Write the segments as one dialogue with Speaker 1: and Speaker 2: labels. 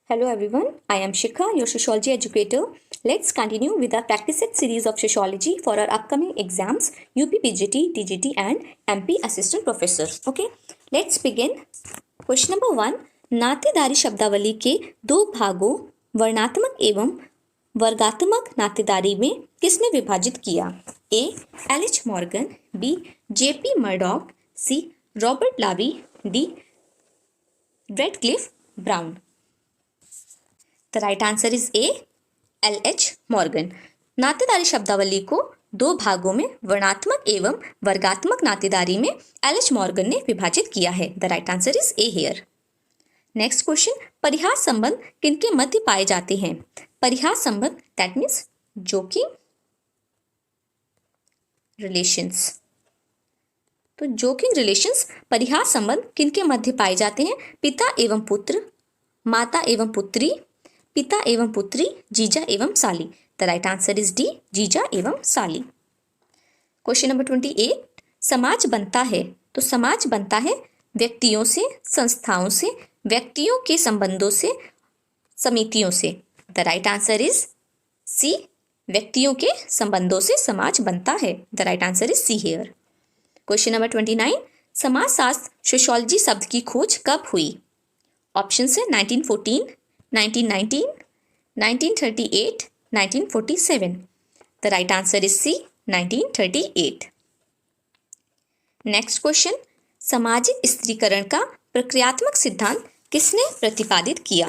Speaker 1: Hello everyone, I am Shikha, your sociology educator. Let's continue with our practice set series of sociology for our upcoming exams UP PGT, TGT and MP Assistant Professor. Okay, let's begin. Question number 1. नातेदारी शब्दावली के दो भागों वर्णात्मक एवं वर्गात्मक नातेदारी में किसने विभाजित किया? A. L H Morgan, B. JP Murdock, C. Robert Lowie, D. Radcliffe Brown. The right answer is A. L.H. Morgan. नातेदारी शब्दावली को दो भागों में वर्णात्मक एवं वर्गात्मक नातेदारी में L.H. मॉर्गन ने विभाजित किया है. The right answer is A here. Next question. परिहास संबंध किनके मध्य पाए जाते हैं? परिहास संबंध दैट मीन्स जोकिंग रिलेशंस. तो जोकिंग रिलेशंस परिहास संबंध किनके मध्य पाए जाते हैं? पिता एवं पुत्र, माता एवं पुत्री, पिता एवं पुत्री, जीजा एवं साली. The right answer is D, जीजा एवं साली. Question number 28. समाज बनता है तो समाज बनता है व्यक्तियों से, संस्थाओं से, व्यक्तियों के संबंधों से, समितियों से. The right answer is C. व्यक्तियों के संबंधों से समाज बनता है. The right answer is C here. Question number 29. समाजशास्त्र सोशियोलॉजी शब्द की खोज कब हुई? ऑप्शन है 1914, 1919, 1938, 1947. The right answer is C, 1938. Next question. सामाजिक स्त्रीकरण का प्रक्रियात्मक सिद्धांत किसने प्रतिपादित किया?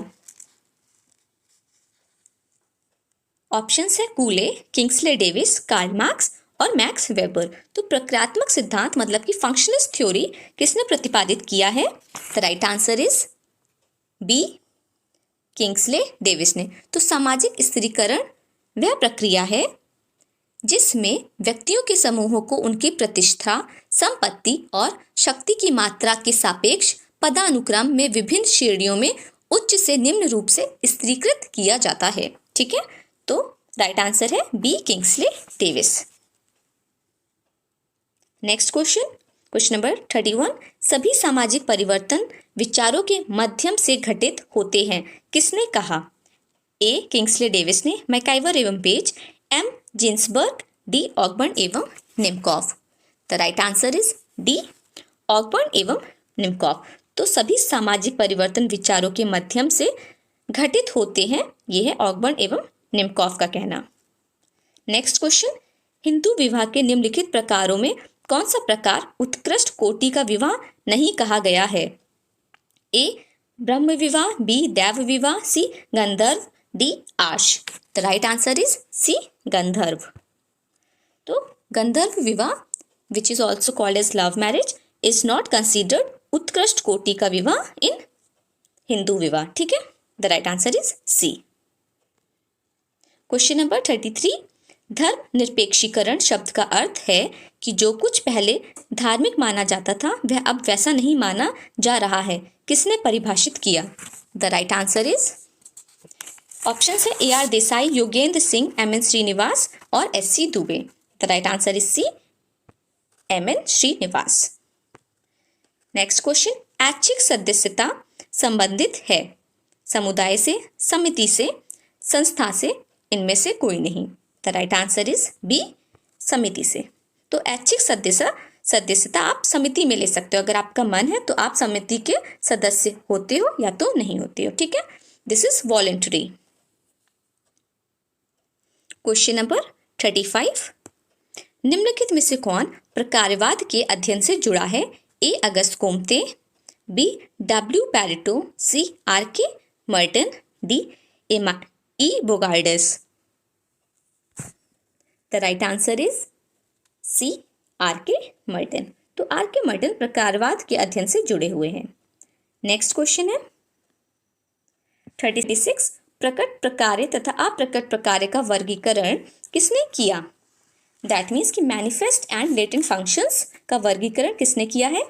Speaker 1: ऑप्शंस है कूले, किंग्सले डेविस, कार्ल मार्क्स और मैक्स वेबर. तो प्रक्रियात्मक सिद्धांत मतलब कि फंक्शनलिस्ट थ्योरी किसने प्रतिपादित किया है? The right answer is B, Kingsley Davis ने. तो सामाजिक स्त्रीकरण वह प्रक्रिया है जिसमें व्यक्तियों के समूहों को उनकी प्रतिष्ठा, संपत्ति और शक्ति की मात्रा के सापेक्ष पदानुक्रम में विभिन्न श्रेणियों में उच्च से निम्न रूप से स्त्रीकृत किया जाता है. ठीक है, तो राइट आंसर है B, Kingsley Davis. Next question. Question number 31. सभी सामाजिक परिवर्तन विचारों के माध्यम से घटित होते हैं, किसने कहा? ए. किंग्सले डेविस ने, मैकाइवर एवं Page, M. Ginsberg, D. Ogburn एवं Nimkoff. The right answer is D, Ogburn एवं निमकॉफ. तो सभी सामाजिक परिवर्तन विचारों के माध्यम से घटित होते हैं, यह है ऑकबर्न एवं निमकॉफ का कहना. Next question. हिंदू विवाह के निम्नलिखित प्रकारों में कौन सा प्रकार उत्कृष्ट कोटि का विवाह नहीं कहा गया है? ए. ब्रह्म विवाह, बी. दैव विवाह, सी. गंधर्व, डी. आश. The right answer is C, गंधर्व. तो गंधर्व विवाह which is also called as love marriage is not considered उत्कृष्ट कोटि का विवाह इन हिंदू विवाह. ठीक है, the right answer is C. Question number 33. धर्म निरपेक्षीकरण शब्द का अर्थ है कि जो कुछ पहले धार्मिक माना जाता था वह अब वैसा नहीं माना जा रहा है, किसने परिभाषित किया? The right answer is option है A. R. Desai, Yogendra Singh, M. N. Srinivas और S. C. Dube. The right answer is C, M. N. Srinivas. Next question. ऐच्छिक सदस्यता संबंधित है समुदाय से, समिति से, संस्था से, इनमें से कोई नहीं. The right answer is B, समिति से. तो ऐच्छिक सदस्यता आप समिति में ले सकते हो. अगर आपका मन है तो आप समिति के सदस्य होते हो या तो नहीं होते हो. ठीक है, this is voluntary. Question number 35. निम्नलिखित में से कौन प्रकारवाद के अध्ययन से जुड़ा है? A. Auguste Comte, B. W. Pareto, C. R. K. Merton, D. E. Bogardus. The right answer is C, R. K. Merton. तो आर. के. मर्टन प्रकारवाद के अध्ययन से जुड़े हुए हैं. नेक्स्ट क्वेश्चन है 36. प्रकट प्रकार्य तथा अप्रकट प्रकार्य का वर्गीकरण किसने किया? दैट मीन्स कि मैनिफेस्ट एंड लेटेंट फंक्शंस का वर्गीकरण किसने किया है?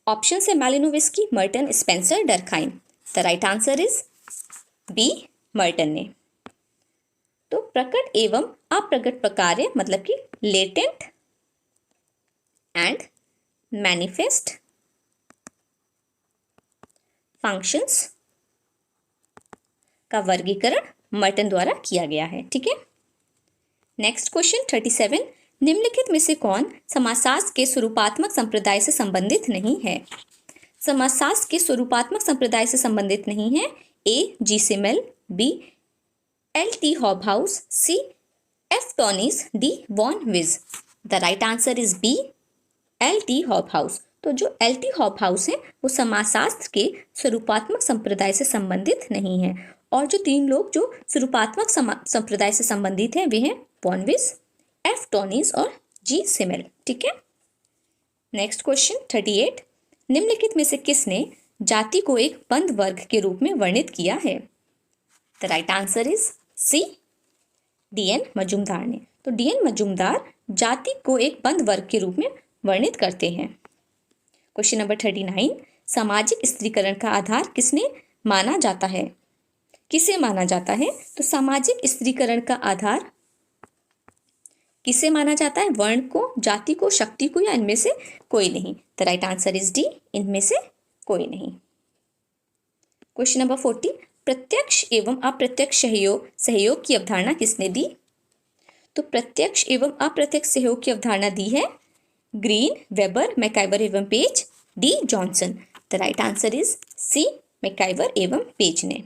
Speaker 1: ऑप्शन है Malinowski, Merton, Spencer, Durkheim. The right answer is B, Merton ने. तो प्रकट एवं अप्रकट प्रकार्य मतलब कि लेटेंट एंड मैनिफेस्ट फंक्शंस का वर्गीकरण मर्टन द्वारा किया गया है। ठीक है। नेक्स्ट क्वेश्चन 37, निम्नलिखित में से कौन समाजशास्त्र के स्वरूपात्मक संप्रदाय से संबंधित नहीं है? समाजशास्त्र के स्वरूपात्मक संप्रदाय से संबंधित नहीं है। A. G. Simmel, B. L. T. Hobhouse, C. F. Tonnies, D. Von Wiese. The right answer is B, L. T. Hobhouse. तो जो एल. टी. हॉबहाउस है वो समाजशास्त्र के स्वरूपात्मक संप्रदाय से संबंधित नहीं है, और जो 3 लोग जो स्वरूपात्मक संप्रदाय से संबंधित हैं वे हैं वॉन विज, एफ. टॉनिस और जी. सिमेल। ठीक है। नेक्स्ट क्वेश्चन 38, निम्नलिखित में से किसने जाति को एक बंद वर्ग के रूप में वर्णित किया है? The right answer is C, D N. Majumdar ने। तो डी.एन. मजूमदार जाति को एक बंद वर्ग के रूप में वर्णित करते हैं। क्वेश्चन नंबर 39, सामाजिक स्त्रीकरण का आधार किसने माना जाता है? किसे माना जाता है? तो सामाजिक स्त्रीकरण का आधार किसे माना जाता है? वर्ण को, जाति को, शक्ति को, या इनमें से कोई नहीं? The right answer is D, इनमें से कोई नहीं। क्वेश्चन नंबर 40, प्रत्यक्ष एवं अप्रत्यक्ष सहयोग की अवधारणा किसने दी? तो प्रत्यक्ष एवं अप्रत्यक्ष सहयोग की अवधारणा दी है ग्रीन, वेबर, मैकाइवर एवं Page, D. Johnson. The right answer is C, MacIver एवं पेज ने।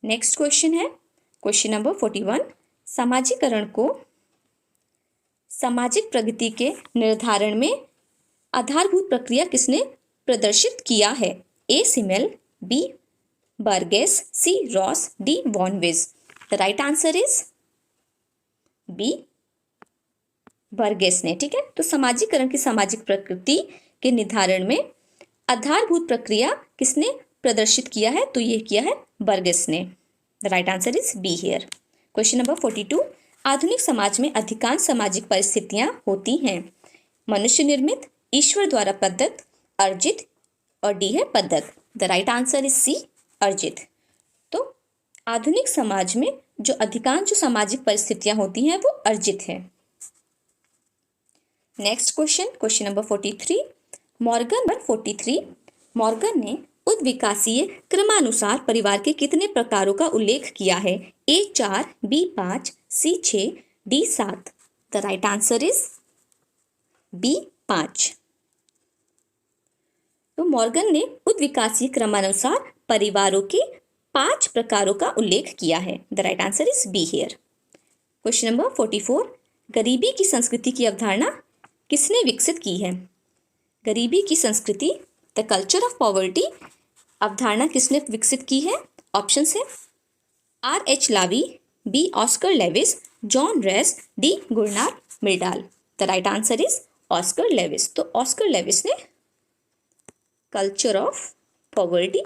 Speaker 1: नेक्स्ट क्वेश्चन है क्वेश्चन नंबर 41, समाजीकरण को सामाजिक प्रगति के निर्धारण में आधारभूत प्रक्रिया किसने प्रदर्शित किया है? A. Simmel, B. Burgess, C. Ross, D. Von Wiese. The right answer is B, Burgess ने। ठीक है। तो समाजीकरण की सामाजिक प्रकृति के निर्धारण में आधारभूत प्रक्रिया किसने प्रदर्शित किया है? तो ये किया है बर्गेस ने। The right answer is B here. Question number 42, आधुनिक समाज में अधिकांश सामाजिक परिस्थितियां होती हैं मनुष्य निर्मित, ईश्वर द्वारा प्रदत्त, अर्जित, और डी है पद्धत। The right answer is C, अर्जित। तो आधुनिक समाज में जो अधिकांश जो सामाजिक परिस्थितियां होती हैं वो अर्जित है। Next question, question number 43, Morgan ने उद्विकासीय क्रमानुसार परिवार के कितने प्रकारों का उल्लेख किया है? A 4, B 5, C 6, D 7। The right answer is B 5। तो मॉर्गन ने उद्विकासीय क्रमानुसार परिवारों के 5 प्रकारों का उल्लेख किया है। The right answer is B here. Question number 44, गरीबी की संस्कृति की अवधारणा किसने विकसित की है? गरीबी की संस्कृति, द कल्चर ऑफ पॉवर्टी, अवधारणा किसने विकसित की है? ऑप्शन है R.H. Lowie, B. Oscar Lewis, John Rex, D. Gunnar Myrdal. The right answer is Oscar Lewis. तो ऑस्कर लेविस ने कल्चर ऑफ पॉवर्टी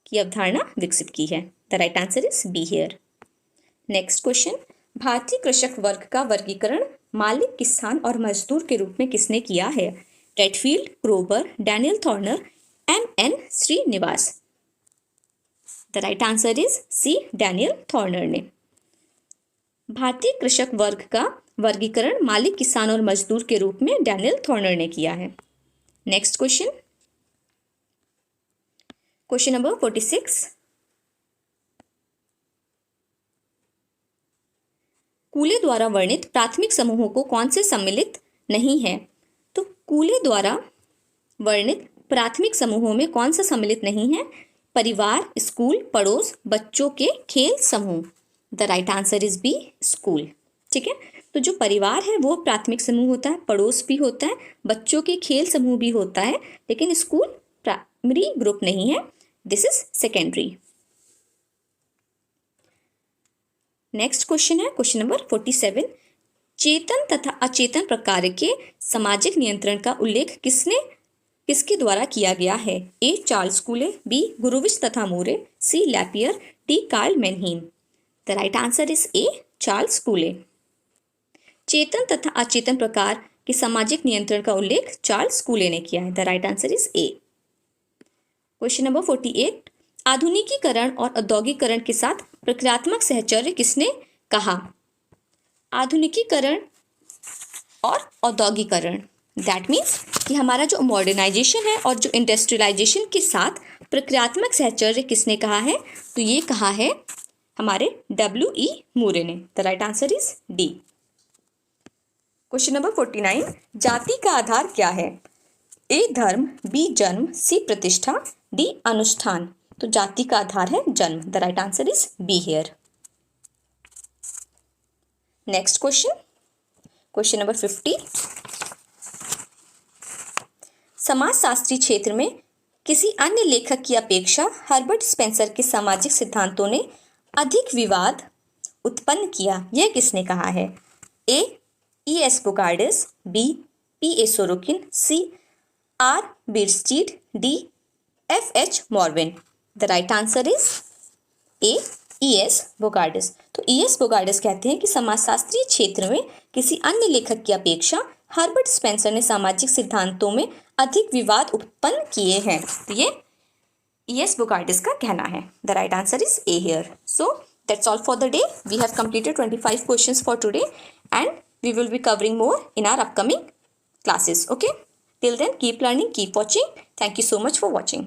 Speaker 1: की अवधारणा विकसित की है। The right answer is B here. Next question, भारतीय कृषक वर्ग का वर्गीकरण मालिक, किसान और मजदूर के रूप में किसने किया है? Redfield, Grover, Daniel Thorner, M.N. Srinivas. The right answer is C, Daniel Thorner ने। भारतीय कृषक वर्ग का वर्गीकरण मालिक, किसान और मजदूर के रूप में डैनियल थॉर्नर ने किया है। नेक्स्ट क्वेश्चन, क्वेश्चन नंबर 46, कूले द्वारा वर्णित प्राथमिक समूहों को कौन से सम्मिलित नहीं है? तो कूले द्वारा वर्णित प्राथमिक समूहों में कौन सा सम्मिलित नहीं है? परिवार, स्कूल, पड़ोस, बच्चों के खेल समूह। The right answer is B, school. ठीक है। तो जो परिवार है वो प्राथमिक समूह होता है, पड़ोस भी होता है, बच्चों के खेल समूह भी होता है, लेकिन स्कूल प्राइमरी ग्रुप नहीं है, this is secondary. Next question है क्वेश्चन नंबर 47, चेतन तथा अचेतन प्रकार के सामाजिक नियंत्रण का उल्लेख किसके द्वारा किया गया है? ए. Charles कूले, B. गुरुविच तथा Moore, C. LaPiere, D. Karl Mannheim. The right answer is A, Charles Cooley. चेतन तथा अचेतन प्रकार के सामाजिक नियंत्रण का उल्लेख चार्ल्स कूले ने किया है। The right answer is A. Question number 48, आधुनिकीकरण और औद्योगिकरण के साथ प्रक्रियात्मक सहचर्य किसने कहा? आधुनिकीकरण और औद्योगिकरण, दैट मीन्स कि हमारा जो मॉडर्नाइजेशन है और जो इंडस्ट्रियलाइजेशन के साथ प्रक्रियात्मक सहचर्य किसने कहा है, तो ये कहा है हमारे W.E. मूरे ने। The right answer is D. Question number 49, जाति का आधार क्या है? ए धर्म, बी जन्म, सी प्रतिष्ठा, डी अनुष्ठान। तो जाति का आधार है जन्म। The right answer is B here. Next question, question number 50, समाजशास्त्री क्षेत्र में किसी अन्य लेखक की अपेक्षा हर्बर्ट स्पेंसर के सामाजिक सिद्धांतों ने अधिक विवाद उत्पन्न किया, यह किसने कहा है? A E.S. Bogardus, B P.A. Sorokin, C R. Bierstedt, D F.H. Marvin. The right answer is A E.S. Bogardus. तो E.S. बुगार्डिस कहते हैं कि समाजशास्त्रीय क्षेत्र में किसी अन्य लेखक की अपेक्षा हर्बर्ट स्पेंसर ने सामाजिक सिद्धांतों में अधिक विवाद उत्पन्न किए हैं। तो ये E.S. बुगार्डिस का कहना है। The right answer is A here. So that's all for the day. We have completed 25 questions for today and we will be covering more in our upcoming classes. Okay? Till then, keep learning, keep watching. Thank you so much for watching.